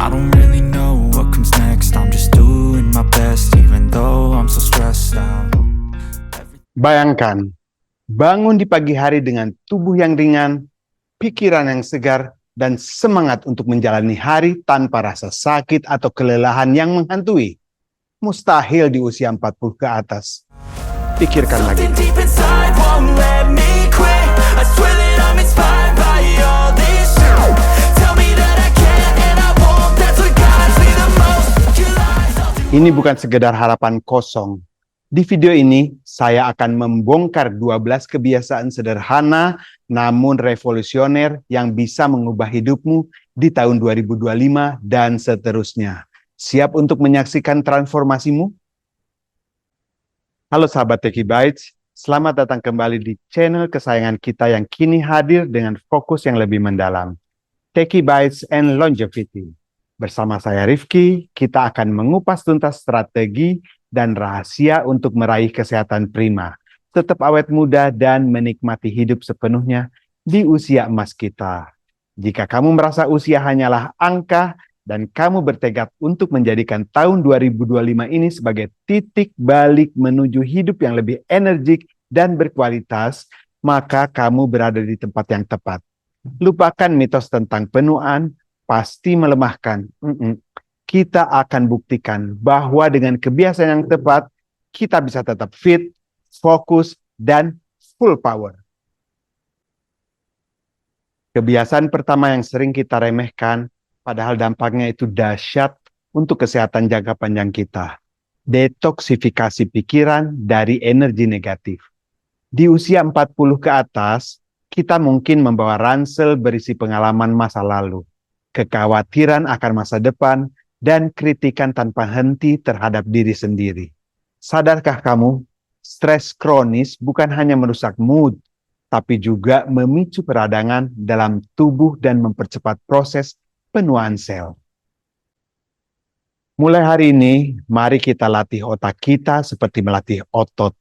I don't really know what comes next. I'm just doing my best, even though I'm so stressed out. Bayangkan, bangun di pagi hari dengan tubuh yang ringan, pikiran yang segar, dan semangat untuk menjalani hari tanpa rasa sakit atau kelelahan yang menghantui. Mustahil di usia 40 ke atas. Pikirkan lagi. Something deep inside won't let me quit. I swear that I'm inspired by all this shit. Tell me that I can and I won't. That's what guides me the most. Your lies, I'll do. Ini bukan sekedar harapan kosong. Di video ini, saya akan membongkar 12 kebiasaan sederhana namun revolusioner yang bisa mengubah hidupmu di tahun 2025 dan seterusnya. Siap untuk menyaksikan transformasimu? Halo sahabat Techie Bites, selamat datang kembali di channel kesayangan kita yang kini hadir dengan fokus yang lebih mendalam. Techie Bites and Longevity. Bersama saya Rifki, kita akan mengupas tuntas strategi dan rahasia untuk meraih kesehatan prima, tetap awet muda dan menikmati hidup sepenuhnya di usia emas kita. Jika kamu merasa usia hanyalah angka dan kamu bertekad untuk menjadikan tahun 2025 ini sebagai titik balik menuju hidup yang lebih energik dan berkualitas, maka kamu berada di tempat yang tepat. Lupakan mitos tentang penuaan, pasti melemahkan. Kita akan buktikan bahwa dengan kebiasaan yang tepat, kita bisa tetap fit, fokus, dan full power. Kebiasaan pertama yang sering kita remehkan, padahal dampaknya itu dahsyat untuk kesehatan jangka panjang kita. Detoksifikasi pikiran dari energi negatif. Di usia 40 ke atas, kita mungkin membawa ransel berisi pengalaman masa lalu, kekhawatiran akan masa depan, dan kritikan tanpa henti terhadap diri sendiri. Sadarkah kamu, stres kronis bukan hanya merusak mood, tapi juga memicu peradangan dalam tubuh dan mempercepat proses penuaan sel. Mulai hari ini, mari kita latih otak kita seperti melatih otot.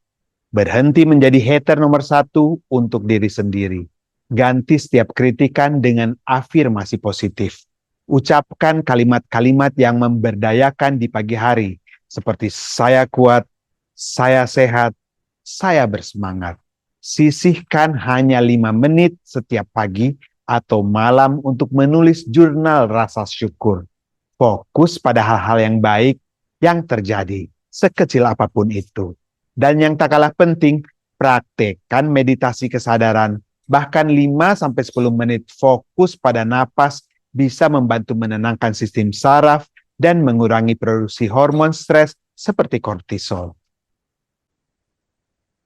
Berhenti menjadi hater nomor 1 untuk diri sendiri. Ganti setiap kritikan dengan afirmasi positif. Ucapkan kalimat-kalimat yang memberdayakan di pagi hari, seperti saya kuat, saya sehat, saya bersemangat. Sisihkan hanya 5 menit setiap pagi atau malam untuk menulis jurnal rasa syukur. Fokus pada hal-hal yang baik yang terjadi, sekecil apapun itu. Dan yang tak kalah penting, praktekkan meditasi kesadaran. Bahkan 5-10 menit fokus pada napas bisa membantu menenangkan sistem saraf dan mengurangi produksi hormon stres seperti kortisol.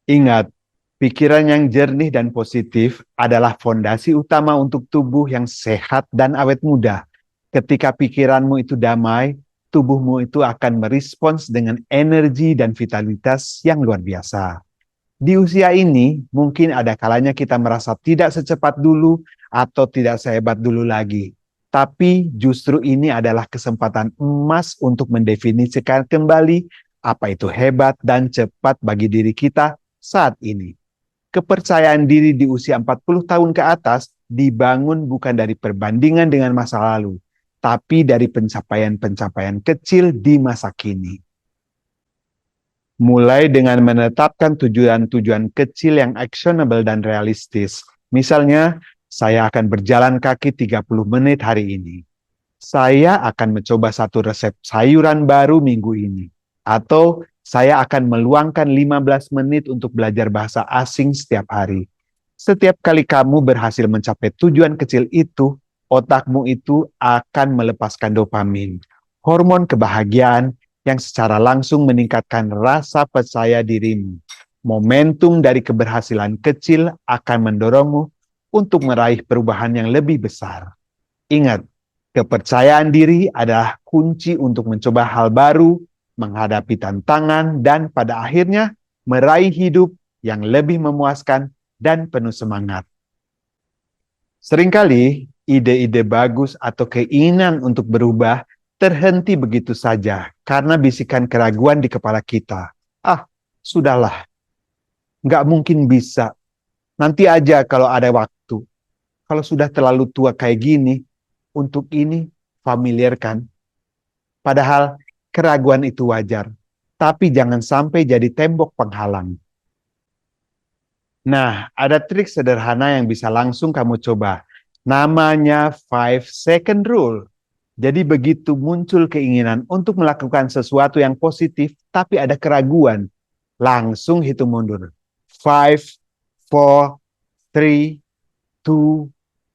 Ingat, pikiran yang jernih dan positif adalah fondasi utama untuk tubuh yang sehat dan awet muda. Ketika pikiranmu itu damai, tubuhmu itu akan merespons dengan energi dan vitalitas yang luar biasa. Di usia ini, mungkin ada kalanya kita merasa tidak secepat dulu atau tidak sehebat dulu lagi. Tapi justru ini adalah kesempatan emas untuk mendefinisikan kembali apa itu hebat dan cepat bagi diri kita saat ini. Kepercayaan diri di usia 40 tahun ke atas dibangun bukan dari perbandingan dengan masa lalu, tapi dari pencapaian-pencapaian kecil di masa kini. Mulai dengan menetapkan tujuan-tujuan kecil yang actionable dan realistis. Misalnya, saya akan berjalan kaki 30 menit hari ini. Saya akan mencoba satu resep sayuran baru minggu ini. Atau saya akan meluangkan 15 menit untuk belajar bahasa asing setiap hari. Setiap kali kamu berhasil mencapai tujuan kecil itu, otakmu itu akan melepaskan dopamin, hormon kebahagiaan yang secara langsung meningkatkan rasa percaya dirimu. Momentum dari keberhasilan kecil akan mendorongmu untuk meraih perubahan yang lebih besar. Ingat, kepercayaan diri adalah kunci untuk mencoba hal baru, menghadapi tantangan, dan pada akhirnya meraih hidup yang lebih memuaskan dan penuh semangat. Seringkali ide-ide bagus atau keinginan untuk berubah terhenti begitu saja karena bisikan keraguan di kepala kita. Sudahlah, nggak mungkin bisa. Nanti aja kalau ada waktu. Kalau sudah terlalu tua kayak gini, untuk ini Familiar kan? Padahal keraguan itu wajar, tapi jangan sampai jadi tembok penghalang. Nah, ada trik sederhana yang bisa langsung kamu coba. Namanya 5 second rule. Jadi begitu muncul keinginan untuk melakukan sesuatu yang positif, tapi ada keraguan, langsung hitung mundur. 5, 4, 3, 2,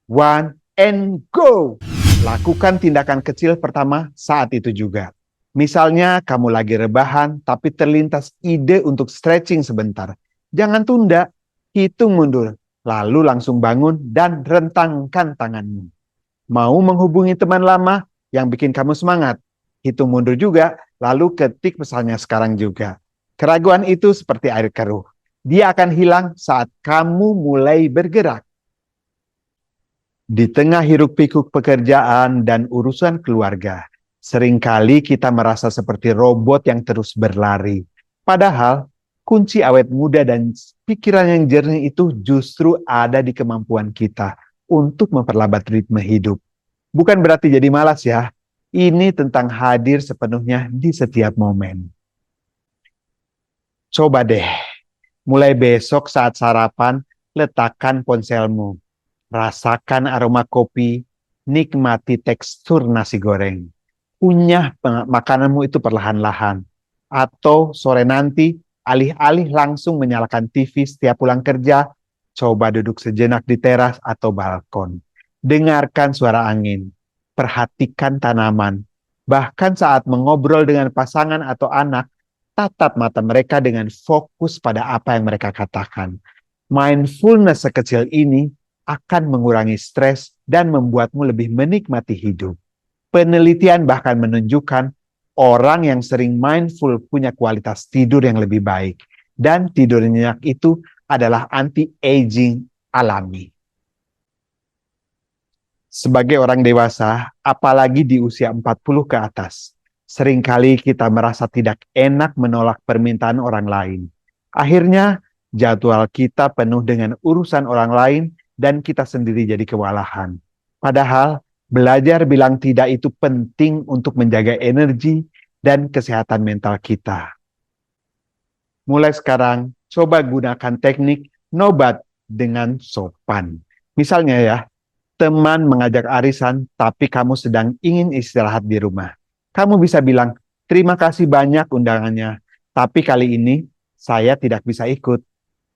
1, and go! Lakukan tindakan kecil pertama saat itu juga. Misalnya kamu lagi rebahan, tapi terlintas ide untuk stretching sebentar. Jangan tunda, hitung mundur, lalu langsung bangun dan rentangkan tanganmu. Mau menghubungi teman lama yang bikin kamu semangat? Hitung mundur juga, lalu ketik pesannya sekarang juga. Keraguan itu seperti air keruh. Dia akan hilang saat kamu mulai bergerak. Di tengah hiruk-pikuk pekerjaan dan urusan keluarga, seringkali kita merasa seperti robot yang terus berlari. Padahal, kunci awet muda dan pikiran yang jernih itu justru ada di kemampuan kita untuk memperlambat ritme hidup. Bukan berarti jadi malas ya. Ini tentang hadir sepenuhnya di setiap momen. Coba deh, mulai besok saat sarapan, letakkan ponselmu. Rasakan aroma kopi, nikmati tekstur nasi goreng. Kunyah makananmu itu perlahan-lahan. Atau sore nanti, alih-alih langsung menyalakan TV setiap pulang kerja, coba duduk sejenak di teras atau balkon. Dengarkan suara angin, perhatikan tanaman. Bahkan saat mengobrol dengan pasangan atau anak, tatap mata mereka dengan fokus pada apa yang mereka katakan. Mindfulness sekecil ini akan mengurangi stres dan membuatmu lebih menikmati hidup. Penelitian bahkan menunjukkan orang yang sering mindful punya kualitas tidur yang lebih baik. Dan tidur nyenyak itu adalah anti-aging alami. Sebagai orang dewasa, apalagi di usia 40 ke atas, seringkali kita merasa tidak enak menolak permintaan orang lain. Akhirnya, jadwal kita penuh dengan urusan orang lain dan kita sendiri jadi kewalahan. Padahal, belajar bilang tidak itu penting untuk menjaga energi dan kesehatan mental kita. Mulai sekarang, coba gunakan teknik nobat dengan sopan. Misalnya ya, teman mengajak arisan, tapi kamu sedang ingin istirahat di rumah. Kamu bisa bilang, terima kasih banyak undangannya, tapi kali ini saya tidak bisa ikut.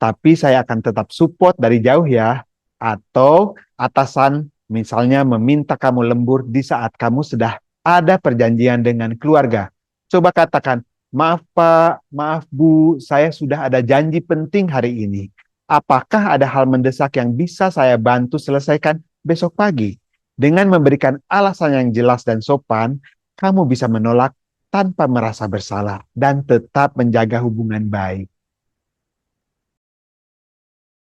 Tapi saya akan tetap support dari jauh ya. Atau atasan misalnya meminta kamu lembur di saat kamu sudah ada perjanjian dengan keluarga. Coba katakan, maaf Pak, maaf Bu, saya sudah ada janji penting hari ini. Apakah ada hal mendesak yang bisa saya bantu selesaikan besok pagi? Dengan memberikan alasan yang jelas dan sopan, kamu bisa menolak tanpa merasa bersalah dan tetap menjaga hubungan baik.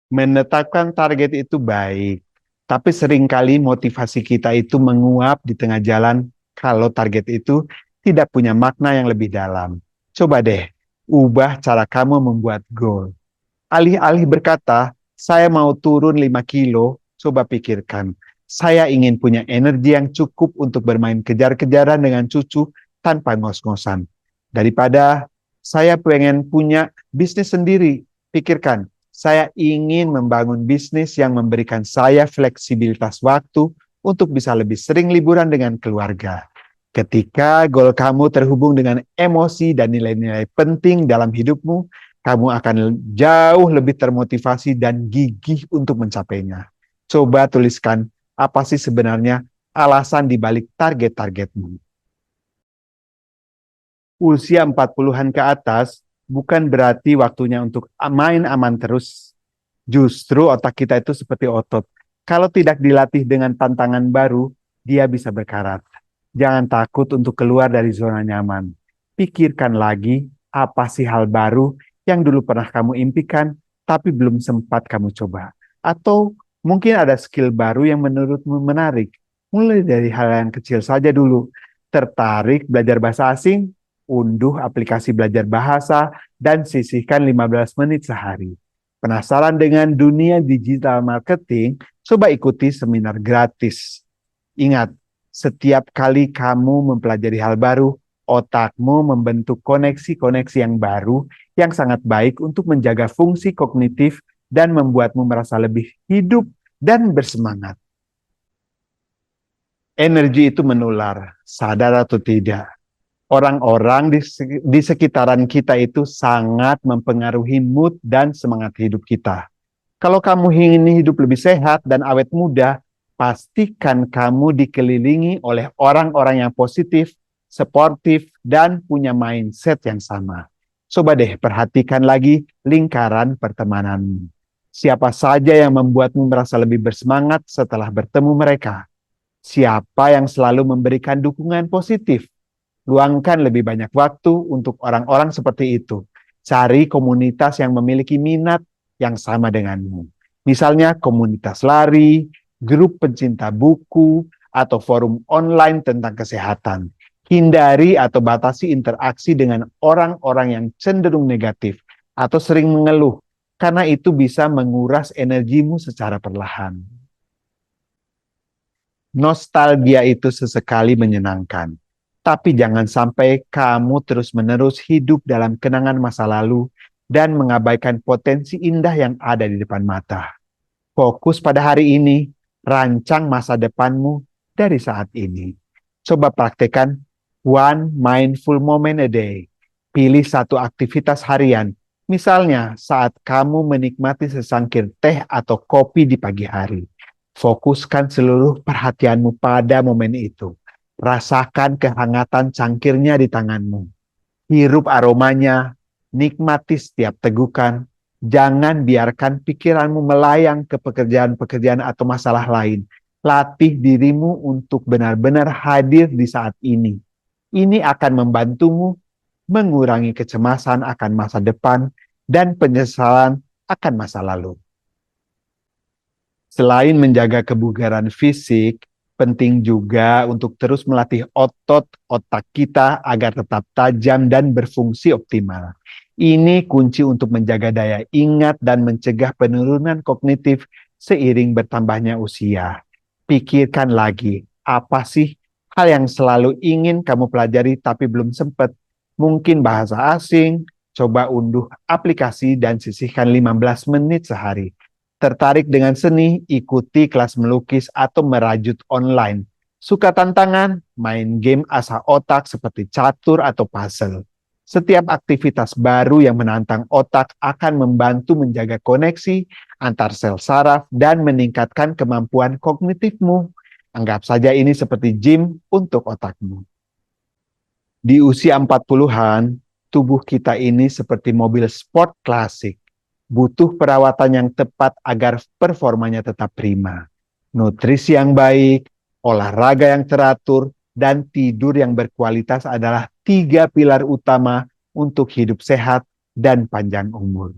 Menetapkan target itu baik, tapi seringkali motivasi kita itu menguap di tengah jalan kalau target itu tidak punya makna yang lebih dalam. Coba deh, ubah cara kamu membuat goal. Alih-alih berkata, saya mau turun 5 kilo, coba pikirkan, saya ingin punya energi yang cukup untuk bermain kejar-kejaran dengan cucu tanpa ngos-ngosan. Daripada saya pengen punya bisnis sendiri, pikirkan, saya ingin membangun bisnis yang memberikan saya fleksibilitas waktu untuk bisa lebih sering liburan dengan keluarga. Ketika goal kamu terhubung dengan emosi dan nilai-nilai penting dalam hidupmu, kamu akan jauh lebih termotivasi dan gigih untuk mencapainya. Coba tuliskan apa sih sebenarnya alasan dibalik target-targetmu. Usia 40-an ke atas bukan berarti waktunya untuk main aman terus. Justru otak kita itu seperti otot. Kalau tidak dilatih dengan tantangan baru, dia bisa berkarat. Jangan takut untuk keluar dari zona nyaman. Pikirkan lagi apa sih hal baru yang dulu pernah kamu impikan, tapi belum sempat kamu coba. Atau mungkin ada skill baru yang menurutmu menarik. Mulai dari hal yang kecil saja dulu. Tertarik belajar bahasa asing? Unduh aplikasi belajar bahasa dan sisihkan 15 menit sehari. Penasaran dengan dunia digital marketing? Coba ikuti seminar gratis. Ingat, Setiap kali kamu mempelajari hal baru, otakmu membentuk koneksi-koneksi yang baru yang sangat baik untuk menjaga fungsi kognitif dan membuatmu merasa lebih hidup dan bersemangat. Energi itu menular, sadar atau tidak. Orang-orang di sekitaran kita itu sangat mempengaruhi mood dan semangat hidup kita. Kalau kamu ingin hidup lebih sehat dan awet muda, pastikan kamu dikelilingi oleh orang-orang yang positif, sportif, dan punya mindset yang sama. Coba deh perhatikan lagi lingkaran pertemananmu. Siapa saja yang membuatmu merasa lebih bersemangat setelah bertemu mereka? Siapa yang selalu memberikan dukungan positif? Luangkan lebih banyak waktu untuk orang-orang seperti itu. Cari komunitas yang memiliki minat yang sama denganmu. Misalnya komunitas lari, grup pencinta buku, atau forum online tentang kesehatan. Hindari atau batasi interaksi dengan orang-orang yang cenderung negatif atau sering mengeluh, karena itu bisa menguras energimu secara perlahan. Nostalgia itu sesekali menyenangkan, tapi jangan sampai kamu terus-menerus hidup dalam kenangan masa lalu dan mengabaikan potensi indah yang ada di depan mata. Fokus pada hari ini, rancang masa depanmu dari saat ini. Coba praktekkan one mindful moment a day. Pilih satu aktivitas harian, misalnya saat kamu menikmati sesangkir teh atau kopi di pagi hari. Fokuskan seluruh perhatianmu pada momen itu. Rasakan kehangatan cangkirnya di tanganmu. Hirup aromanya, nikmati setiap tegukan. Jangan biarkan pikiranmu melayang ke pekerjaan-pekerjaan atau masalah lain. Latih dirimu untuk benar-benar hadir di saat ini. Ini akan membantumu mengurangi kecemasan akan masa depan dan penyesalan akan masa lalu. Selain menjaga kebugaran fisik, penting juga untuk terus melatih otot otak kita agar tetap tajam dan berfungsi optimal. Ini kunci untuk menjaga daya ingat dan mencegah penurunan kognitif seiring bertambahnya usia. Pikirkan lagi, apa sih hal yang selalu ingin kamu pelajari tapi belum sempat? Mungkin bahasa asing, coba unduh aplikasi dan sisihkan 15 menit sehari. Tertarik dengan seni, ikuti kelas melukis atau merajut online. Suka tantangan, main game asah otak seperti catur atau puzzle. Setiap aktivitas baru yang menantang otak akan membantu menjaga koneksi antar sel saraf dan meningkatkan kemampuan kognitifmu. Anggap saja ini seperti gym untuk otakmu. Di usia 40-an, tubuh kita ini seperti mobil sport klasik. Butuh perawatan yang tepat agar performanya tetap prima. Nutrisi yang baik, olahraga yang teratur, dan tidur yang berkualitas adalah 3 pilar utama untuk hidup sehat dan panjang umur.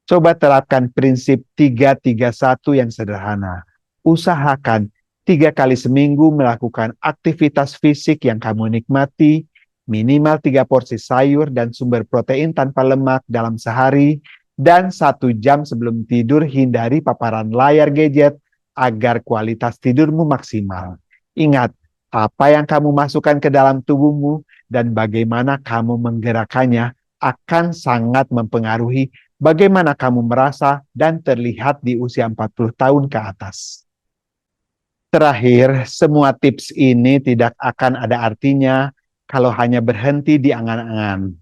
Coba terapkan prinsip 3-3-1 yang sederhana. Usahakan 3 kali seminggu melakukan aktivitas fisik yang kamu nikmati, minimal 3 porsi sayur dan sumber protein tanpa lemak dalam sehari, dan 1 jam sebelum tidur hindari paparan layar gadget agar kualitas tidurmu maksimal. Ingat, apa yang kamu masukkan ke dalam tubuhmu dan bagaimana kamu menggerakkannya akan sangat mempengaruhi bagaimana kamu merasa dan terlihat di usia 40 tahun ke atas. Terakhir, semua tips ini tidak akan ada artinya kalau hanya berhenti di angan-angan.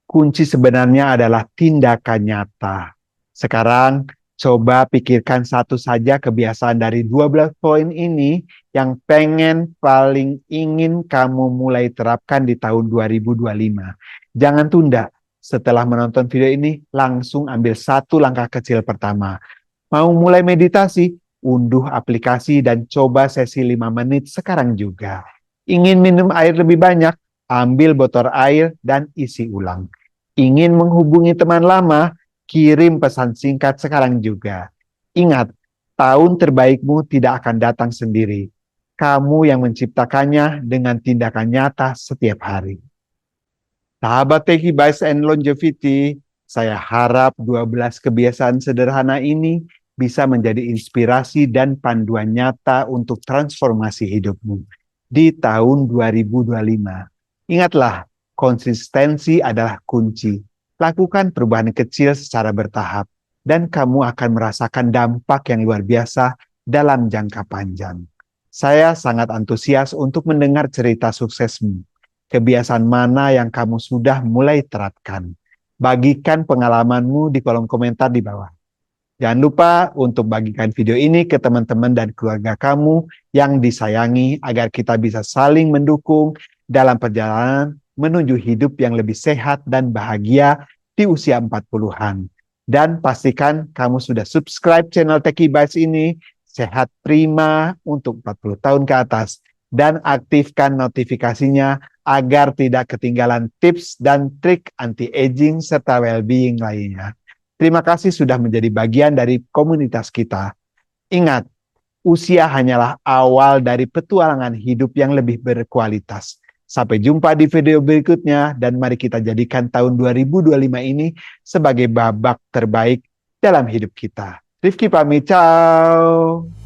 Kunci sebenarnya adalah tindakan nyata. Sekarang, coba pikirkan satu saja kebiasaan dari 12 poin ini yang paling ingin kamu mulai terapkan di tahun 2025. Jangan tunda. Setelah menonton video ini, langsung ambil satu langkah kecil pertama. Mau mulai meditasi? Unduh aplikasi dan coba sesi 5 menit sekarang juga. Ingin minum air lebih banyak? Ambil botol air dan isi ulang. Ingin menghubungi teman lama, kirim pesan singkat sekarang juga. Ingat, tahun terbaikmu tidak akan datang sendiri. Kamu yang menciptakannya dengan tindakan nyata setiap hari. Sahabat Teki Bias and Longevity, saya harap 12 kebiasaan sederhana ini bisa menjadi inspirasi dan panduan nyata untuk transformasi hidupmu. di tahun 2025. Ingatlah, konsistensi adalah kunci. Lakukan perubahan kecil secara bertahap, dan kamu akan merasakan dampak yang luar biasa dalam jangka panjang. Saya sangat antusias untuk mendengar cerita suksesmu. Kebiasaan mana yang kamu sudah mulai terapkan? Bagikan pengalamanmu di kolom komentar di bawah. Jangan lupa untuk bagikan video ini ke teman-teman dan keluarga kamu yang disayangi agar kita bisa saling mendukung dalam perjalanan menuju hidup yang lebih sehat dan bahagia di usia 40-an. Dan pastikan kamu sudah subscribe channel Techie Bites ini, sehat prima untuk 40 tahun ke atas, dan aktifkan notifikasinya agar tidak ketinggalan tips dan trik anti-aging serta well-being lainnya. Terima kasih sudah menjadi bagian dari komunitas kita. Ingat, usia hanyalah awal dari petualangan hidup yang lebih berkualitas. Sampai jumpa di video berikutnya, dan mari kita jadikan tahun 2025 ini sebagai babak terbaik dalam hidup kita. Rifki pamit, ciao.